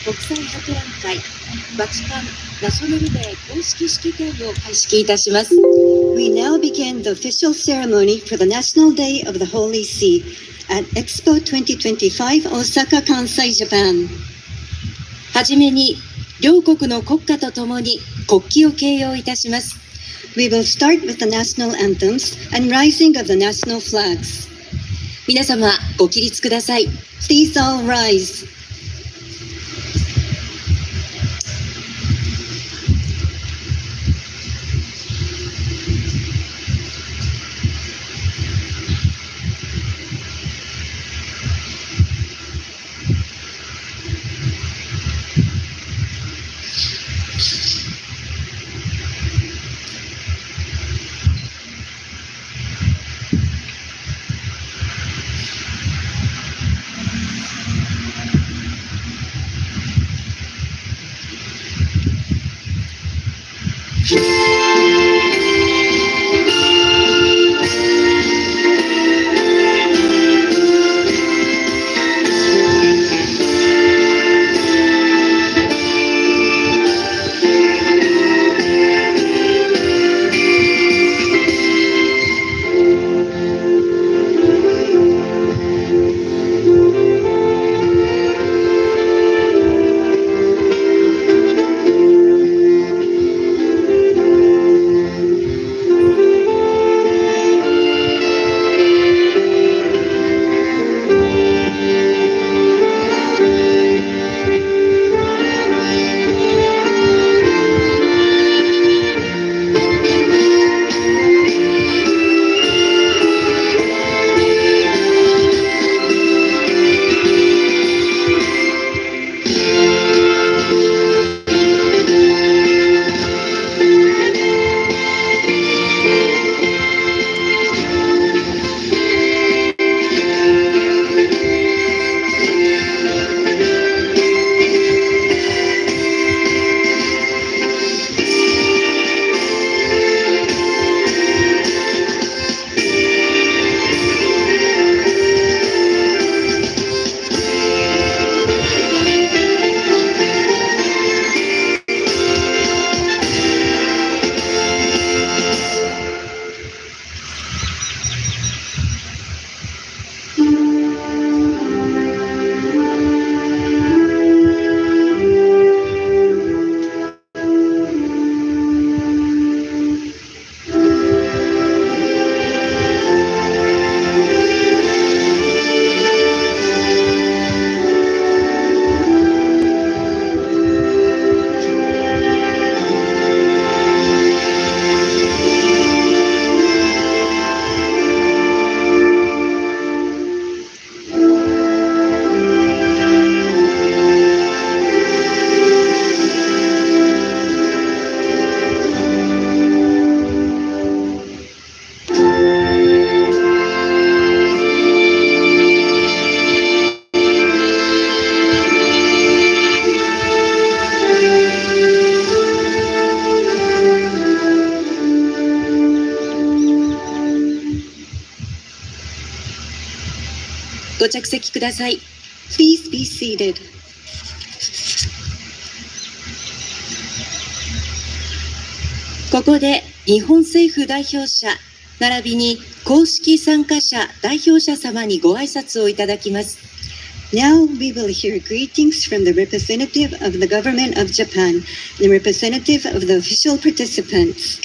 国際博覧会バチカンナショナルデー公式式典を開式いたします。We now begin the official ceremony for the National Day of the Holy See at Expo 2025 Osaka, Kansai, Japan. はじめに両国の国歌とともに国旗を掲揚いたします。We will start with the national anthems and rising of the national flags. 皆様ご起立ください。Please all rise.ご着席ください。Please be seated. ここで日本政府代表者並びに公式参加者代表者様にご挨拶をいただきます。Now we will hear greetings from the representative of the government of Japan, the representative of the official participants.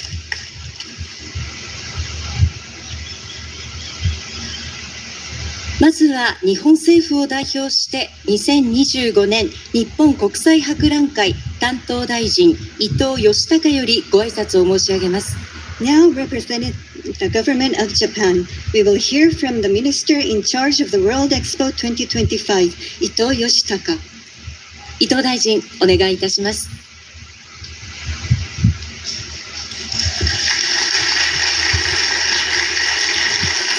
まずは日本政府を代表して2025年日本国際博覧会担当大臣伊藤義孝よりご挨拶を申し上げます。Now representing the government of Japan, we will hear from the minister in charge of the World Expo 2025, 伊藤義孝。伊藤大臣、お願いいたします。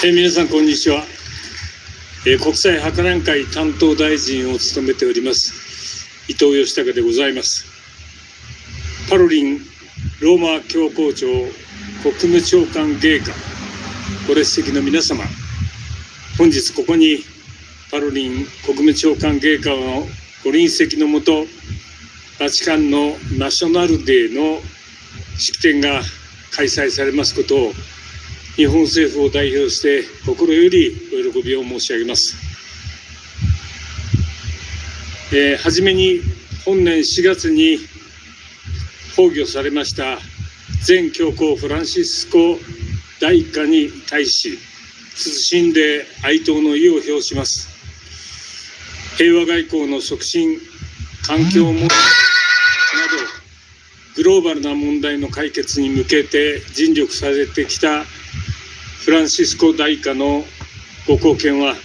皆さんこんにちは。国際博覧会担当大臣を務めております伊藤義孝でございます。パロリンローマ教皇庁国務長官陛下ご列席の皆様、本日ここにパロリン国務長官陛下のご臨席のもと、バチカンのナショナルデーの式典が開催されますことを、日本政府を代表して心よりお喜びを申し上げます。はじめに本年4月に崩御されました前教皇フランシスコ大一家に対し、謹んで哀悼の意を表します。平和外交の促進、環境問題など、グローバルな問題の解決に向けて尽力されてきたフランシスコ大一家のご貢献は、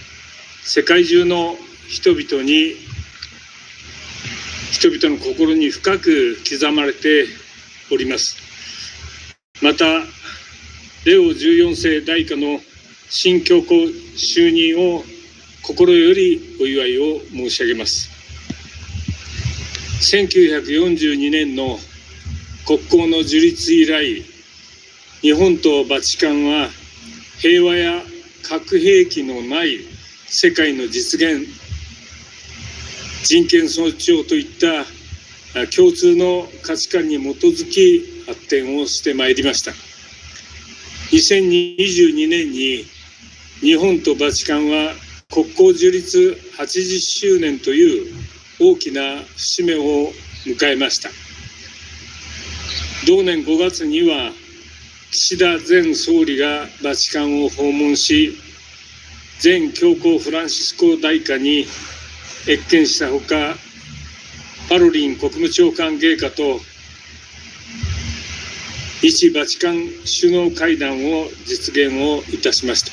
世界中の人々の心に深く刻まれております。また、レオ14世大一家の新教皇就任を心よりお祝いを申し上げます。1942年の国交の樹立以来、日本とバチカンは平和や核兵器のない世界の実現、人権尊重といった共通の価値観に基づき発展をしてまいりました。2022年に日本とバチカンは国交樹立80周年という大きな節目を迎えました。同年5月には岸田前総理がバチカンを訪問し、前教皇フランシスコ大一家に謁見したほか、パロリン国務長官陛下と日バチカン首脳会談を実現をいたしました。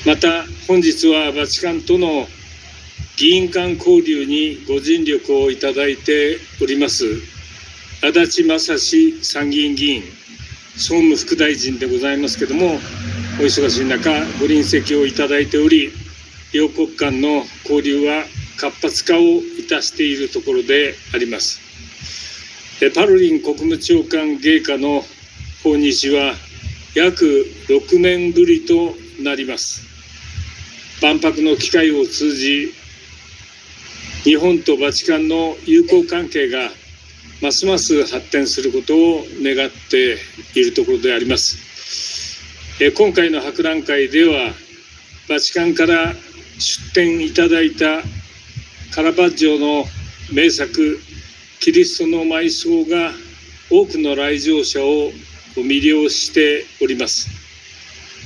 また本日はバチカンとの議員間交流にご尽力をいただいております足立正志参議院議員、総務副大臣でございますけれども、お忙しい中ご臨席をいただいており、両国間の交流は活発化をいたしているところであります。パロリン国務長官陛下の訪日は約6年ぶりとなります。万博の機会を通じ、日本とバチカンの友好関係がますます発展することを願っているところであります。今回の博覧会では、バチカンから出展いただいたカラバッジョの名作「キリストの埋葬」が多くの来場者を魅了しております。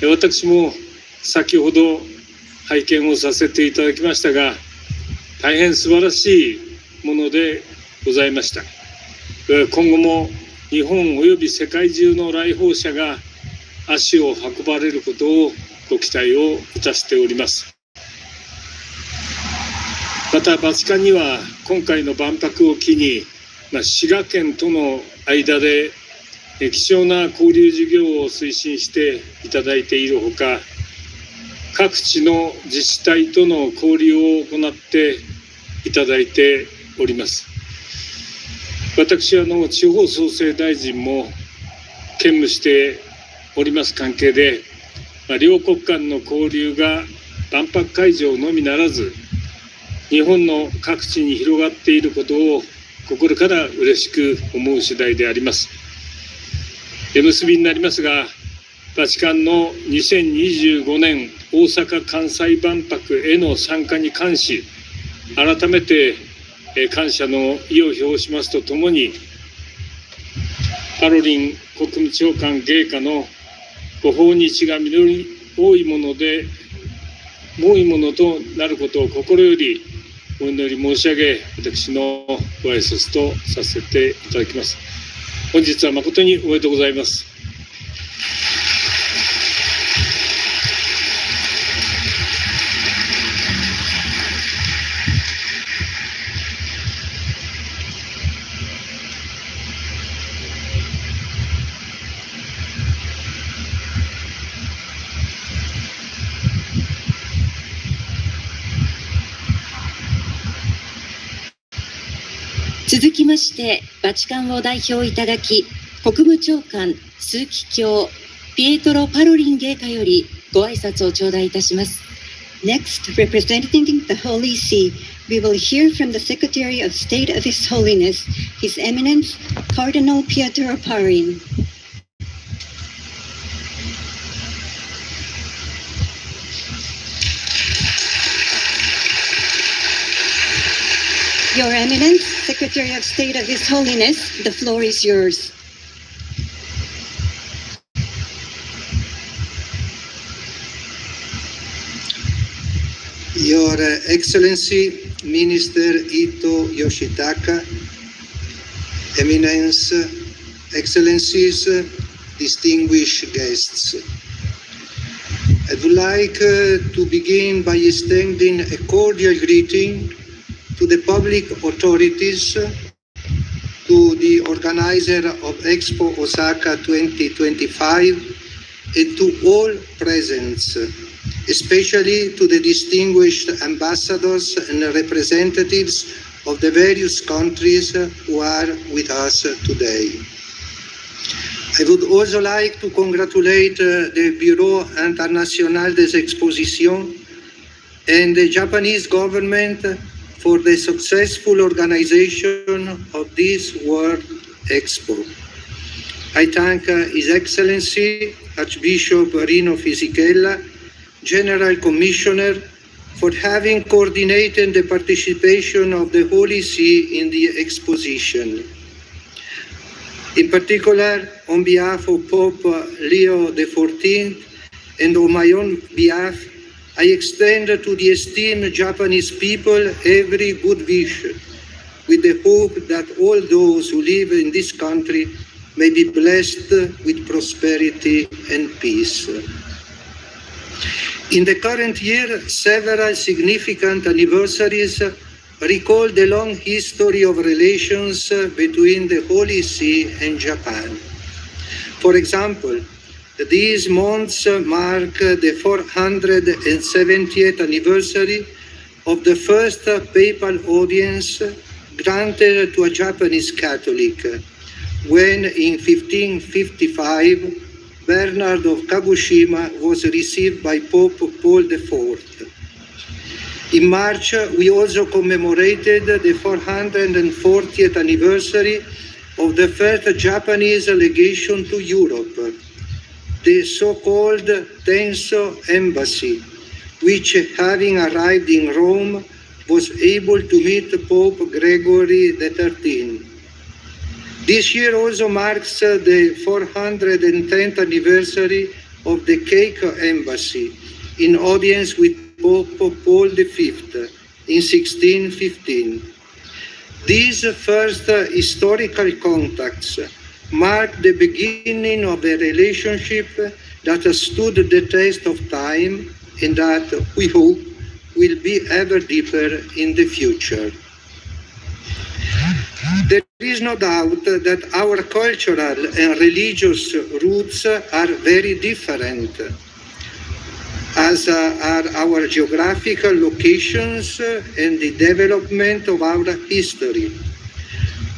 私も先ほど拝見をさせていただきましたが、大変素晴らしいものでございました。今後も日本および世界中の来訪者が足を運ばれることをご期待をいたしております。またバチカンには今回の万博を機に、滋賀県との間で貴重な交流事業を推進していただいているほか、各地の自治体との交流を行っていただいております。私地方創生大臣も兼務しております関係で、両国間の交流が万博会場のみならず、日本の各地に広がっていることを心から嬉しく思う次第であります。結びになりますが、バチカンの2025年大阪・関西万博への参加に関し、改めて感謝の意を表しますとともに、パロリン国務長官陛下のご訪日が実り多いものとなることを心よりお祈り申し上げ、私のご挨拶とさせていただきます。本日は誠におめでとうございます。続きまして、バチカンを代表いただき、国務長官枢機卿ピエトロ・パロリン陛下よりご挨拶を頂戴いたします。Next, representing the Holy See, we will hear from the Secretary of State of His Holiness, His Eminence, Cardinal Pietro Parolin. Your Eminence, Secretary of State of His Holiness, the floor is yours. Your Excellency, Minister Ito Yoshitaka, Eminence, Excellencies, distinguished guests. I would like to begin by extending a cordial greeting to the public authorities, to the organizer of Expo Osaka 2025, and to all present, especially to the distinguished ambassadors and representatives of the various countries who are with us today. I would also like to congratulate the Bureau International des Expositions and the Japanese government for the successful organization of this World Expo. I thank His Excellency Archbishop Rino Fisichella, General Commissioner, for having coordinated the participation of the Holy See in the exposition. In particular, on behalf of Pope Leo XIV and on my own behalf, I extend to the esteemed Japanese people every good wish, with the hope that all those who live in this country may be blessed with prosperity and peace. In the current year, several significant anniversaries recall the long history of relations between the Holy See and Japan. For example, these months mark the 470th anniversary of the first papal audience granted to a Japanese Catholic, when in 1555, Bernard of Kagoshima was received by Pope Paul IV. In March, we also commemorated the 440th anniversary of the first Japanese legation to Europe, the so-called Tenso Embassy, which, having arrived in Rome, was able to meet Pope Gregory XIII. This year also marks the 410th anniversary of the Cake Embassy, in audience with Pope Paul V in 1615. These first historical contacts mark the beginning of a relationship that has stood the test of time and that we hope will be ever deeper in the future. There is no doubt that our cultural and religious roots are very different, as are our geographical locations and the development of our history.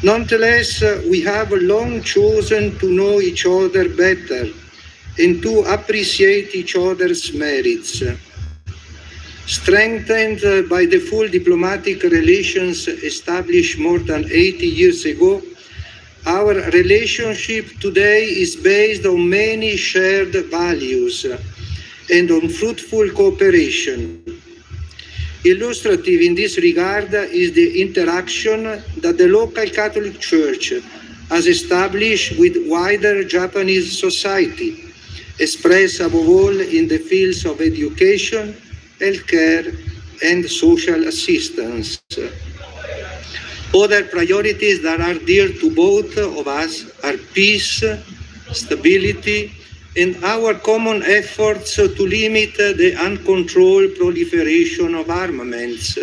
Nonetheless, we have long chosen to know each other better and to appreciate each other's merits. Strengthened by the full diplomatic relations established more than 80 years ago, our relationship today is based on many shared values and on fruitful cooperation. Illustrative in this regard is the interaction that the local Catholic Church has established with wider Japanese society, expressed above all in the fields of education, healthcare, and social assistance. Other priorities that are dear to both of us are peace, stability, and our common efforts to limit the uncontrolled proliferation of armaments.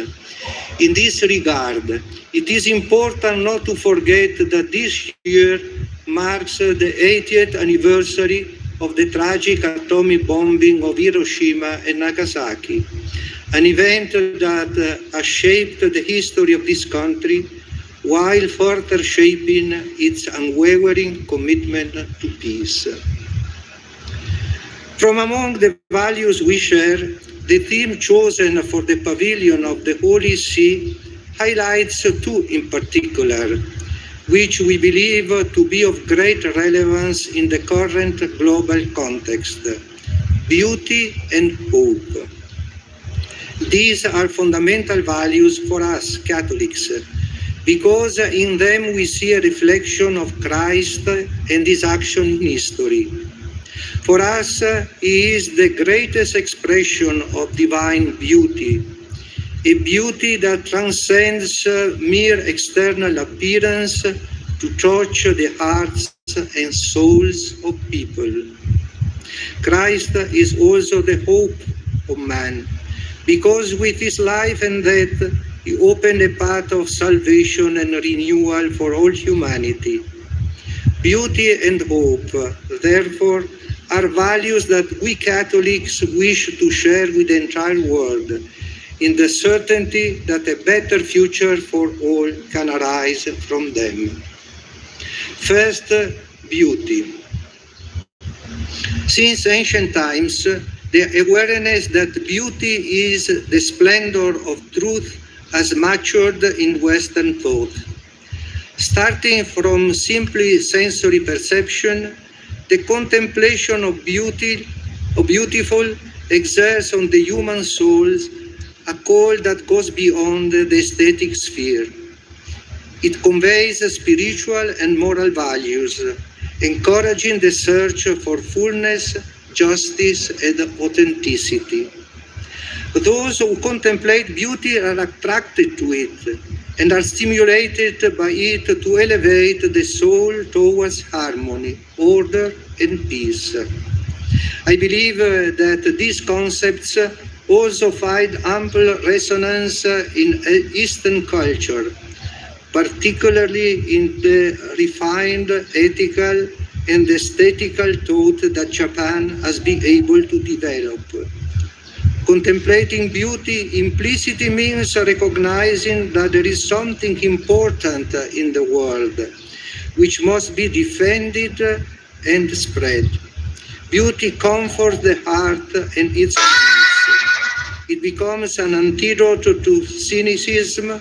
In this regard, it is important not to forget that this year marks the 80th anniversary of the tragic atomic bombing of Hiroshima and Nagasaki, an event that has shaped the history of this country while further shaping its unwavering commitment to peace. From among the values we share, the theme chosen for the pavilion of the Holy See highlights two in particular, which we believe to be of great relevance in the current global context: beauty and hope. These are fundamental values for us Catholics, because in them we see a reflection of Christ and his action in history. For us, he is the greatest expression of divine beauty, a beauty that transcends mere external appearance to touch the hearts and souls of people. Christ is also the hope of man, because with his life and death, he opened a path of salvation and renewal for all humanity. Beauty and hope, therefore, are values that we Catholics wish to share with the entire world, in the certainty that a better future for all can arise from them. First, beauty. Since ancient times, the awareness that beauty is the splendor of truth has matured in Western thought. Starting from simply sensory perception, the contemplation of beautiful exerts on the human souls a call that goes beyond the aesthetic sphere. It conveys spiritual and moral values, encouraging the search for fullness, justice, and authenticity. Those who contemplate beauty are attracted to it and are stimulated by it to elevate the soul towards harmony, order, and peace. I believe that these concepts also find ample resonance in Eastern culture, particularly in the refined ethical and aesthetical thought that Japan has been able to develop. Contemplating beauty implicitly means recognizing that there is something important in the world which must be defended and spread. Beauty comforts the heart and its needs. It becomes an antidote to cynicism,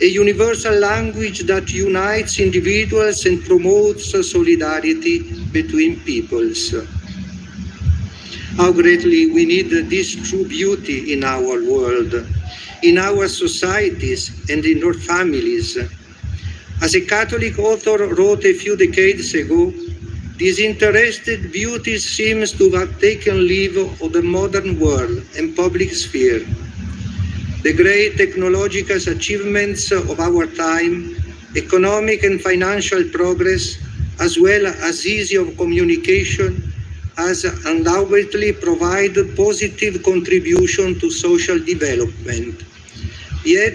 a universal language that unites individuals and promotes solidarity between peoples. How greatly we need this true beauty in our world, in our societies, and in our families. As a Catholic author wrote a few decades ago, disinterested beauty seems to have taken leave of the modern world and public sphere. The great technological achievements of our time, economic and financial progress, as well as ease of communication, has undoubtedly provided positive contribution to social development. Yet,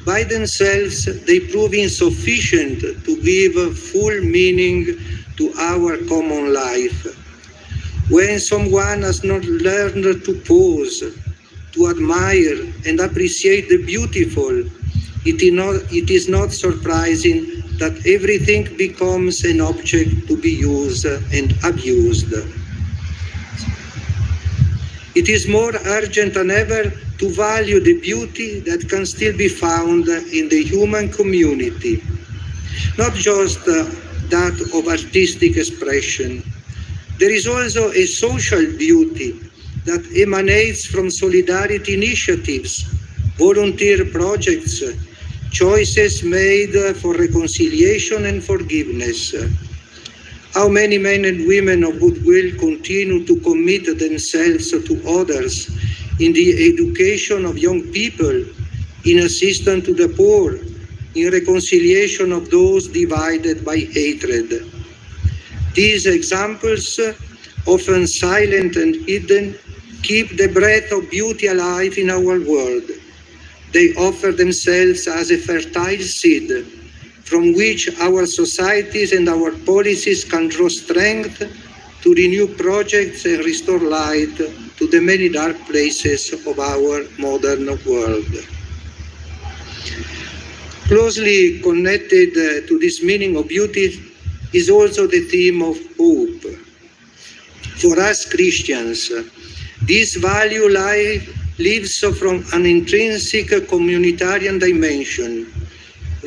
by themselves, they prove insufficient to give full meaning to our common life. When someone has not learned to pause, to admire and appreciate the beautiful, it is not surprising that everything becomes an object to be used and abused. It is more urgent than ever to value the beauty that can still be found in the human community, not just that of artistic expression. There is also a social beauty that emanates from solidarity initiatives, volunteer projects, choices made for reconciliation and forgiveness. How many men and women of goodwill continue to commit themselves to others in the education of young people, in assistance to the poor, in reconciliation of those divided by hatred. These examples, often silent and hidden, keep the breath of beauty alive in our world. They offer themselves as a fertile seed from which our societies and our policies can draw strength to renew projects and restore light to the many dark places of our modern world. Closely connected to this meaning of beauty is also the theme of hope. For us Christians, this value lies lives from an intrinsic communitarian dimension,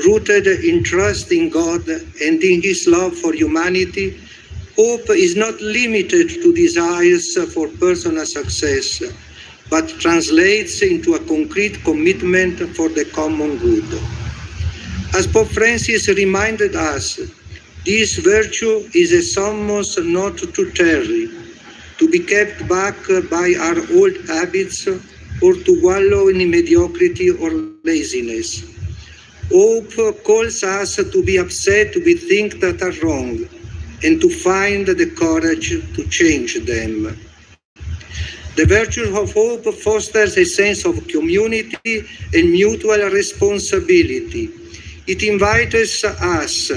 rooted in trust in God and in His love for humanity. Hope is not limited to desires for personal success, but translates into a concrete commitment for the common good. As Pope Francis reminded us, this virtue is a summons not to tarry, to be kept back by our old habits, or to wallow in mediocrity or laziness. Hope calls us to be upset with things that are wrong, and to find the courage to change them. The virtue of hope fosters a sense of community and mutual responsibility. It invites us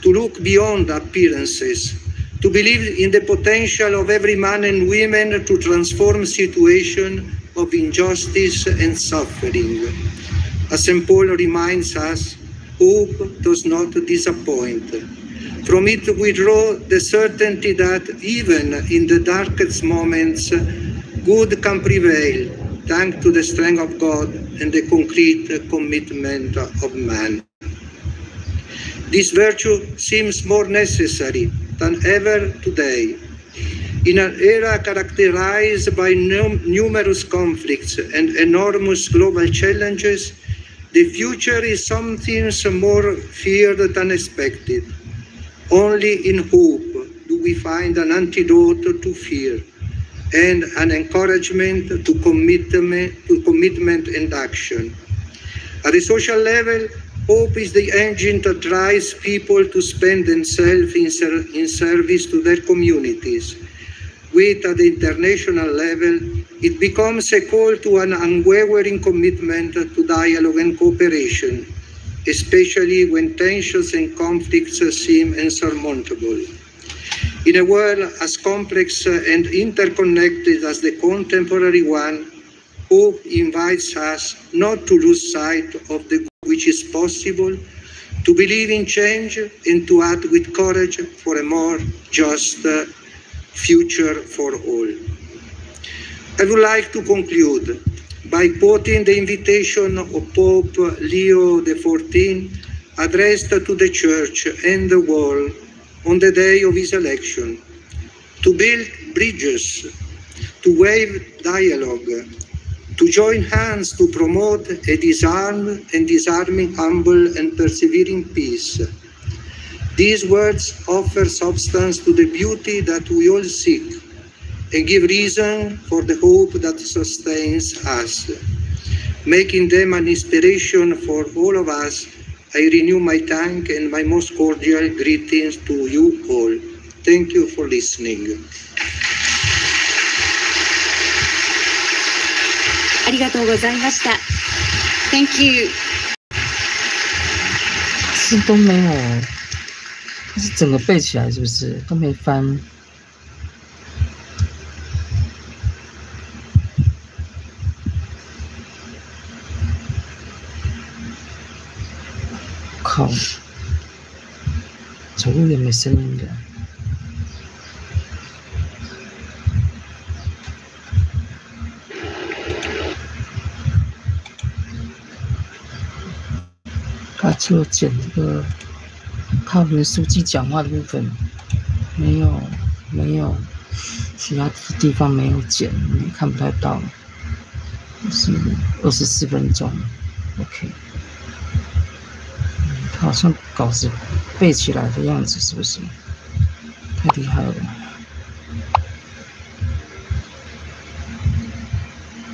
to look beyond appearances, to believe in the potential of every man and woman to transform situations of injustice and suffering. As St. Paul reminds us, hope does not disappoint. From it we draw the certainty that even in the darkest moments, good can prevail, thanks to the strength of God and the concrete commitment of man. This virtue seems more necessary than ever today. In an era characterized by numerous conflicts and enormous global challenges, the future is something more feared than expected. Only in hope do we find an antidote to fear and an encouragement to commitment and action. At a social level, hope is the engine that drives people to spend themselves in service to their communities. With at the international level, it becomes a call to an unwavering commitment to dialogue and cooperation, especially when tensions and conflicts seem insurmountable. In a world as complex and interconnected as the contemporary one, hope invites us not to lose sight of the good which is possible, to believe in change and to act with courage for a more just future for all. I would like to conclude by quoting the invitation of Pope Leo XIV addressed to the Church and the world on the day of his election, to build bridges, to wave dialogue, to join hands to promote a disarmed and disarming, humble and persevering peace. These words offer substance to the beauty that we all seek and give reason for the hope that sustains us. Making them an inspiration for all of us, I renew my thanks and my most cordial greetings to you all. Thank you for listening. ありがとうございました。Thank you. 是都没有，是整个背起来是不是？都没翻。靠，走路也没声音的。他只有剪这个帕罗林书记讲话的部分，没有，其他地方没有剪，你看不太到，是24分钟 ，OK。他好像稿子背起来的样子，是不是？太厉害了！